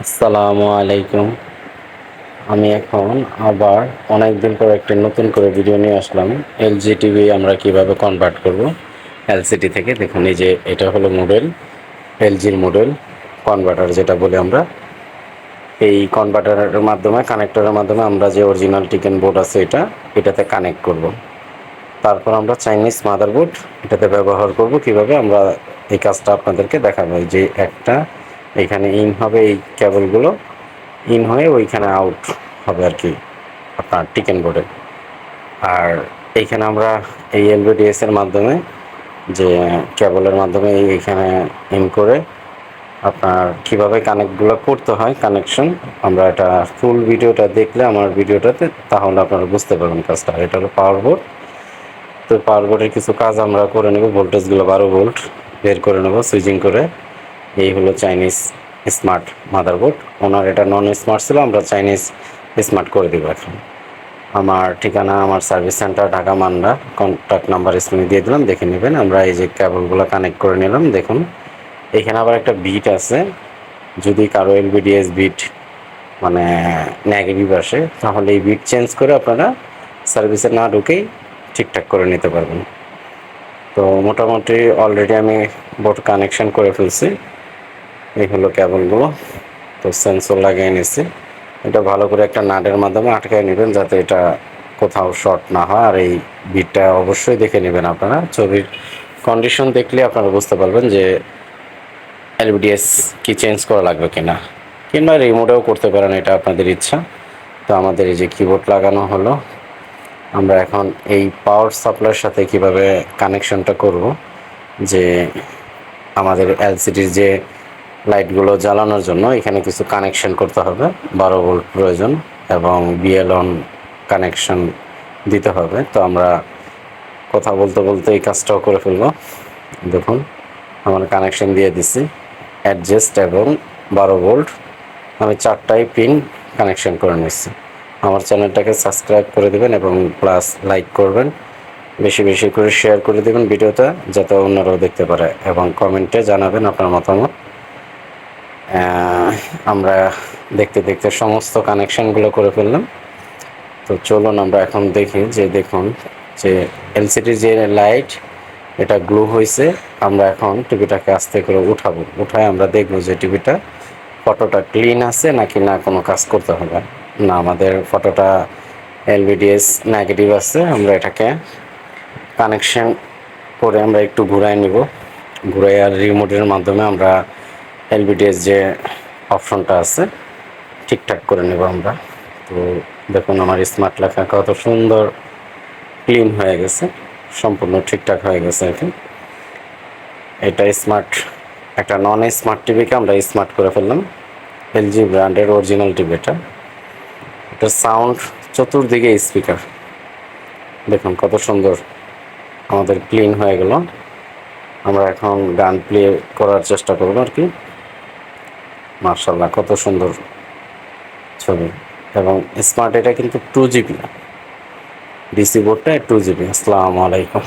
আসসালামু আলাইকুম। আমি এখন আবার অনেক দিন পর একটা নতুন করে ভিডিও নিয়ে আসলাম। এলজি টিভি আমরা কিভাবে কনভার্ট করব এলসিডি থেকে। দেখুন, এই যে এটা হলো মডেল, এলজির মডেল কনভার্টার যেটা বলি আমরা। এই কনভার্টারের মাধ্যমে, কানেক্টরের মাধ্যমে আমরা যে অরিজিনাল টিকেন বোর্ড আছে এটাতে কানেক্ট করব। তারপর আমরা চাইনিজ মাদারবোর্ড এটাতে ব্যবহার করব। কিভাবে আমরা এই কাজটা আপনাদেরকে দেখাবো। যে একটা এখানে ইন হবে, এই কেবলগুলো ইন হয়ে ওইখানে আউট হবে আর কি আপনার টিকেন বোর্ডে। আর এইখানে আমরা এই এলভিডিএস এর মাধ্যমে, যে কেবলের মাধ্যমে এইখানে ইন করে আপনার কিভাবে কানেক্টগুলো করতে হয়, কানেকশন, আমরা এটা ফুল ভিডিওটা দেখলে আমার ভিডিওটাতে, তাহলে আপনারা বুঝতে পারবেন কাজটা। এটা হলো পাওয়ার বোর্ড। তো পাওয়ার বোর্ডের কিছু কাজ আমরা করে নেব। ভোল্টেজগুলো 12 ভোল্ট বের করে নেব সুইচিং করে। এই হলো চাইনিজ স্মার্ট মাদারবোর্ড। ওনার এটা নন স্মার্ট ছিল, আমরা চাইনিজ স্মার্ট করে দেবো এখন। আমার ঠিকানা, আমার সার্ভিস সেন্টার ঢাকা মান্ডা। কন্ট্যাক্ট নাম্বার স্ক্রিনে দিয়ে দিলাম, দেখে নেবেন। আমরা এই যে কেবলগুলো কানেক্ট করে নিলাম। দেখুন, এখানে আবার একটা বিট আছে। যদি কারো এলভিডিএস বিট মানে নেগেটিভ আসে, তাহলে এই বিট চেঞ্জ করে আপনারা সার্ভিসে না ঢুকেই ঠিকঠাক করে নিতে পারবেন। তো মোটামুটি অলরেডি আমি বোর্ড কানেকশন করে ফেলছি। এই হলো কেবলগুলো। তো সেন্সর লাগিয়ে নিচ্ছি। এটা ভালো করে একটা নাটের মাধ্যমে আটকায় নেবেন, যাতে এটা কোথাও শর্ট না হয়। আর এই বিটটা অবশ্যই দেখে নেবেন আপনারা। ছবির কন্ডিশন দেখলে আপনারা বুঝতে পারবেন যে এলভিডিএস কি চেঞ্জ করা লাগবে কিনা, কিংবা রিমোটেও করতে পারেন, এটা আপনাদের ইচ্ছা। তো আমাদের এই যে কিবোর্ড লাগানো হলো। আমরা এখন এই পাওয়ার সাপ্লাইয়ের সাথে কিভাবে কানেকশনটা করব, যে আমাদের এলসিডির যে লাইটগুলো জ্বালানোর জন্য এখানে কিছু কানেকশন করতে হবে। 12 ভোল্ট প্রয়োজন এবং বিএল অন কানেকশন দিতে হবে। তো আমরা কথা বলতে বলতে এই কাজটাও করে ফেলবো। দেখুন, আমার কানেকশন দিয়ে দিচ্ছি, অ্যাডজাস্ট এবং 12 ভোল্ট। আমি 4টাই পিন কানেকশন করে নিচ্ছি। আমার চ্যানেলটাকে সাবস্ক্রাইব করে দেবেন এবং প্লাস লাইক করবেন, বেশি বেশি করে শেয়ার করে দেবেন ভিডিওটা, যাতে অন্যরাও দেখতে পারে, এবং কমেন্টে জানাবেন আপনার মতামত। আমরা দেখতে দেখতে সমস্ত কানেকশনগুলো করে ফেললাম। তো চলুন আমরা এখন দেখি। যে দেখুন, যে এলসিডির যে লাইট এটা গ্লো হয়েছে। আমরা এখন টিভিটাকে আস্তে করে উঠাবো। উঠায় আমরা দেখবো যে টিভিটা ফটোটা ক্লিন আছে নাকি না কোনো কাজ করতে হবে না। আমাদের ফটোটা এলভিডিএস নেগেটিভ আছে। আমরা এটাকে কানেকশন করে আমরা একটু ঘুরাই নিব। ঘুরাই আর রিমোটের মাধ্যমে আমরা এলভিডিএস যে অপশনটা আছে ঠিকঠাক করে নেব আমরা। তো দেখুন, আমার স্মার্ট লেখা কত সুন্দর ক্লিন হয়ে গেছে, সম্পূর্ণ ঠিকঠাক হয়ে গেছে আর কি। এটা স্মার্ট, একটা নন স্মার্ট টিভিকে আমরা স্মার্ট করে ফেললাম। এলজি ব্র্যান্ডের অরিজিনাল টিভি এটা। এটার সাউন্ড, চতুর্দিকে স্পিকার, দেখুন কত সুন্দর আমাদের ক্লিন হয়ে গেল। আমরা এখন গান প্লে করার চেষ্টা করব আর কি। মার্শাল্লাহ, কত সুন্দর ছবি। এবং স্মার্ট, এটা কিন্তু 2 জিবি, ডিসি বোর্ডটা 2 জিবি। আসসালামু আলাইকুম।